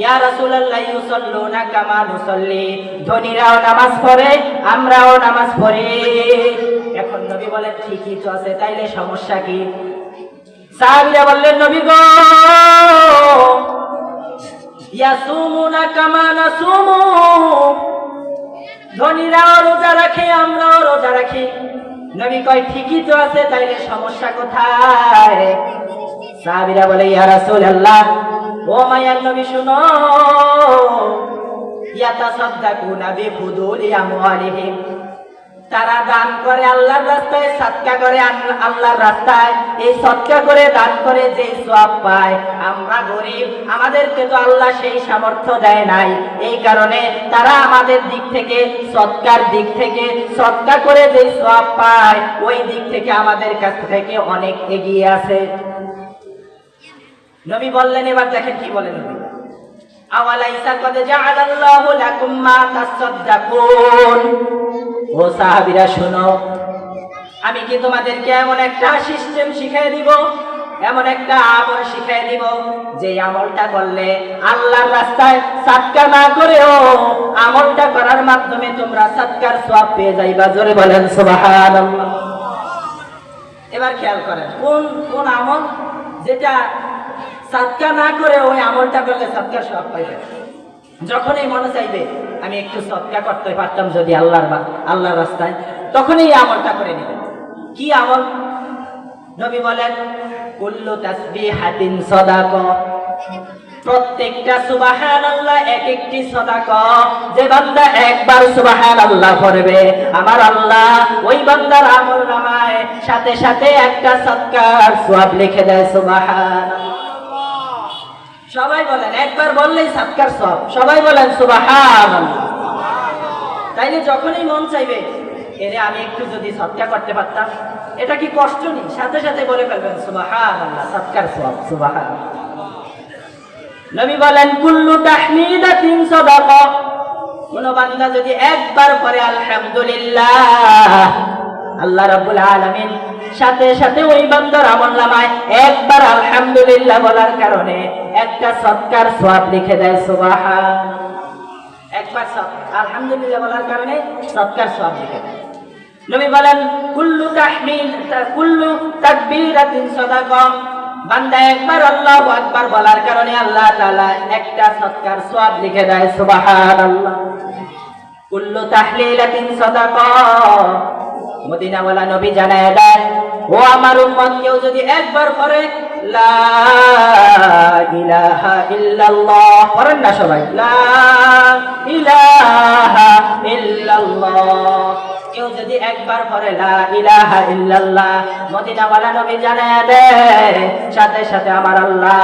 ইয়া রাসূলুল্লাহ ইউসাল্লুনা কামা নুসাল্লি, ধনীরাও নামাজ পড়ে আমরাও নামাজ পড়ি। এখন নবী বলেন ঠিকই তো আছে, তাইলে সমস্যা কি? সাহাবীরা বললেন নবী গো, ইয়াসুমুনা কামা নাসুমু, ধনীরাও রোজা রাখে আমরাও রোজা রাখি। নবী কয় ঠিকই তো আছে, তাইলে সমস্যা কোথায়? সাহাবীরা বলে ইয়া রাসূলুল্লাহ, ও মায়ার নবী শুনো, ইয়াতাসাদদাকুনা বিফুদুলি আমওয়ালিহিম, তারা দান করে আল্লাহর রাস্তায়, সাদকা করে আল্লাহর রাস্তায়। এই সাদকা করে দান করে যে সওয়াব পায়, আমরা গরিব, আমাদেরকে তো আল্লাহ সেই সামর্থ্য দেয় নাই, এই কারণে তারা আমাদের দিক থেকে সদকার দিক থেকে সাদকা করে যে সওয়াব পায়, ওই দিক থেকে আমাদের কাছ থেকে অনেক এগিয়ে আছে। নবী বললেন, এবার দেখেন কি বলেন নবী, আওয়ালাইসা কদ জাআলাল্লাহু লাকুম মা তাসাদদাকুন। ও সাহাবীরা শোনো, আমি কি তোমাদেরকে এমন একটা সিস্টেম শিখিয়ে দিব, এমন একটা আমল শিখিয়ে দিব, যে আমলটা করলে আল্লাহর রাস্তায় সাদকা না করেও আমলটা করার মাধ্যমে তোমরা সাদকার সওয়াব পেয়ে যাইবা। জোরে বলেন সুবহানাল্লাহ। এবার খেয়াল করেন কোন কোন আমল যেটা সাদকা না করে ওই আমলটা করলে সাদকার সওয়াব পাইবে। যখনই মনে চাইবে আমি একটু সাদকা করতে পারতাম যদি আল্লাহর রাস্তায়, তখনই এই আমলটা করে নেবেন। কি আমল? নবী বলেন কুল্লু তাসবিহাতিন সাদাকা, প্রত্যেকটা সুবহানাল্লাহ এক একটি সাদাকা। যে বান্দা একবার সুবহানাল্লাহ পড়বে, আমার আল্লাহ ওই বান্দার আমলনামায় সাথে সাথে একটা সাদকার সওয়াব লিখে দেয়। সুবহানাল্লাহ। সবাই বলেন, একবার বললেই সাদকার সওয়াব। সবাই বলেন সুবহানাল্লাহ। তাইলে যখনই মন চাইবে এরে আমি একটু যদি সাদকা করতে পারতাম, এটা কি কষ্ট নেই, সাথে সাথে বলে ফেলবেন সুবহানাল্লাহ, সাদকার সওয়াব। সুবহানাল্লাহ। নবী বলেন কুল্লু তাহমিদাতিন সাদাকা, কোন বান্দা যদি একবার পড়ে আলহামদুলিল্লাহ, আল্লাহ রাব্বুল আলামিন সাথে সাথে ওই বান্দার আমলনামায় একবার আলহামদুলিল্লাহ বলার কারণে একটা সাদকার সওয়াব লিখে দেয়। সুবহানাল্লাহ। একবার আলহামদুলিল্লাহ বলার কারণে সাদকার সওয়াব লিখে দেয়। নবী বলেন কুল্লু তাকবীরাতিন সাদাকা, বান্দা একবার আল্লাহু আকবার বলার কারণে আল্লাহ তাআলা একটা সাদকার সওয়াব লিখে দেয়। সুবহানাল্লাহ। কুল্লু তাহলিলাতিন সাদাকা, মদিনাওয়ালা নবী জানায় দেন, ও আমার উম্মত কেউ যদি একবার পড়ে লা ইলাহা ইল্লাল্লাহ, পড়েন না সবাই, লা ইলাহা ইল্লাল্লাহ, কেউ যদি একবার পড়ে লা ইলাহা ইল্লাল্লাহ, মদিনাওয়ালা নবী জানায় দেয় সাথে সাথে আমার আল্লাহ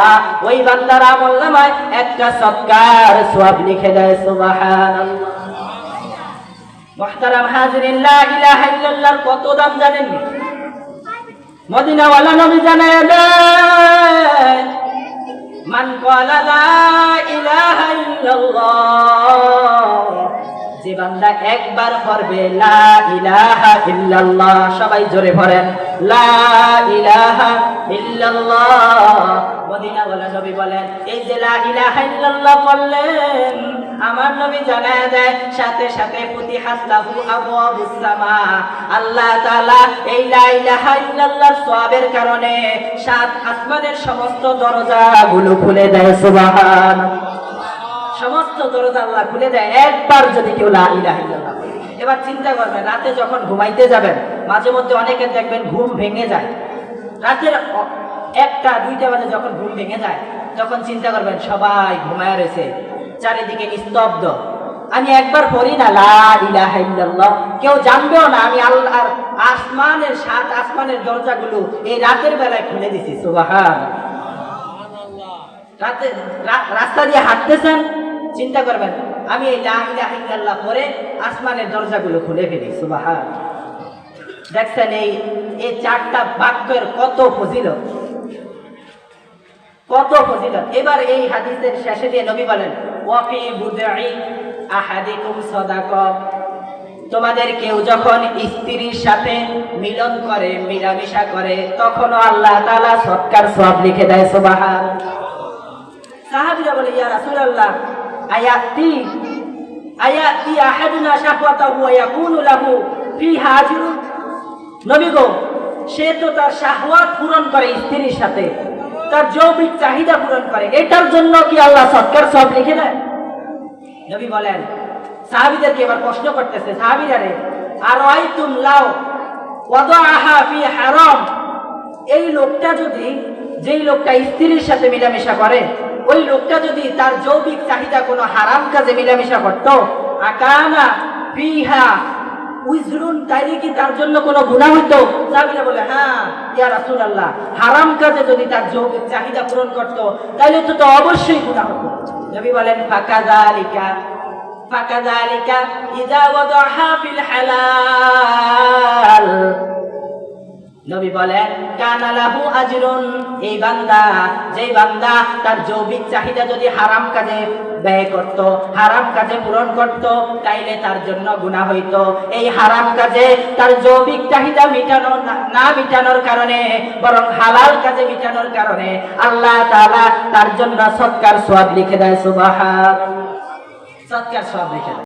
ওই বান্দার আমলনামায় একটা সাদকার সওয়াব লিখে দেয়। সুবহানাল্লাহ। মুহতারাম হাজিরিন, লা ইলাহা ইল্লাল্লাহর কত দাম জানেন? মদিনাওয়ালা নবী জানায় দেন মান ক্বালা লা ইলাহা ইল্লাল্লাহ, যে বান্দা একবার পড়বে লা ইলাহা ইল্লাল্লাহ, সবাই জোরে পড়েন লা ইলাহা ইল্লাল্লাহ। মদিনাওয়ালা নবী বলেন এই যে লা ইলাহা ইল্লাল্লাহ বললেন, আমার নবী জানায় দেয় সাথে সাথে ফুতিহাত লাহু আবওয়াবুস সামা, আল্লাহ তাআলা এই লা ইলাহা ইল্লাল্লাহর সওয়াবের কারণে সাত আসমানের সমস্ত দরজাগুলো খুলে দেয়। সুবহানাল্লাহ। সমস্ত দরজা আল্লাহ খুলে দেয় একবার যদি কেউ লা ইলাহা ইল্লাল্লাহ। এবার চিন্তা করবেন, রাতে যখন ঘুমাইতে যাবেন মাঝে মধ্যে অনেকের দেখবেন ঘুম ভেঙে যায়, রাতের 1টা 2টা বাজে যখন ঘুম ভেঙে যায়, তখন চিন্তা করবেন সবাই ঘুমায় রয়েছে, চারিদিকে নিস্তব্ধ, আমি একবার পড়ি না লা ইলাহা ইল্লাল্লাহ, কেউ জানবেও না আমি আল্লাহর আসমানের 7 আসমানের দরজাগুলো এই রাতের বেলায় খুলে দিছি। সুবহানাল্লাহ। রাতে রাস্তা দিয়ে হাঁটতেছেন, চিন্তা করবেন আমি এই লা ইলাহা ইল্লাল্লাহ পড়ে আসমানের দরজাগুলো খুলে ফেলি। সুবহানাল্লাহ। দেখছেন এই 4টা বাক্যের কত ফজিলত, কত ফজিলত। এবার এই হাদিসের শেষে দিয়ে নবী বলেন ওয়াফি বুদঈ আহাদিকুম সাদাকা, তোমাদের কেউ যখন স্ত্রীর সাথে মিলন করে, মিলামিশা করে, তখনও আল্লাহ তাআলা সাদকার সওয়াব লিখে দেয়। সুবহানাল্লাহ। সাহাবীরা বলে ইয়া রাসূলুল্লাহ আয়াতি আহাদুনা শাহওয়াতাহু ওয়া ইয়াকুনু লাহু ফিহা আজরুন। নবী গো, সে তো তার শাহওয়াত পূরণ করে স্ত্রীর সাথে, তার যৌবিক চাহিদা পূরণ করে, এটার জন্য কি আল্লাহ সদকার সব লিখে দেয়? নবী বলেন, সাহাবীদেরকে এবার প্রশ্ন করতেছে, সাহাবীরা রে, আরাইতুম লাও ওয়াদাআহা ফি হারাম, এই লোকটা যদি, যেই লোকটা স্ত্রীর সাথে মিলামেশা করে, ওই লোকটা যদি তার যৌবিক চাহিদা কোনো হারাম কাজে মিলামেশা করত, আকানা ফিহা উজরুন, তাইলে কি তার জন্য কোনো গুনাহ হইতো? সাহাবীরা বলে, হ্যাঁ ইয়া রাসূলুল্লাহ, হারাম কাজে যদি তার যৌবিক চাহিদা পূরণ করত, তাইলে তো অবশ্যই গুনাহ হতো। নবী বলেন, ফাকাযালিকা ইযা ওয়াদাহা ফিল হালাল, নবী বলেন কানা লাহু আজরুন, এই বান্দা, যেই বান্দা তার যৌবিক চাহিদা যদি হারাম কাজে ব্যয় করত, হারাম কাজে পূরণ করত, তাইলে তার জন্য গুনাহ হইতো। এই হারাম কাজে তার যৌবিক চাহিদা না মিটানোর কারণে, বরং হালাল কাজে মিটানোর কারণে আল্লাহ তাআলা তার জন্য সদকার সওয়াব লিখে দেয়। সুবহানাল্লাহ, সদকার সওয়াব লিখে দেয়।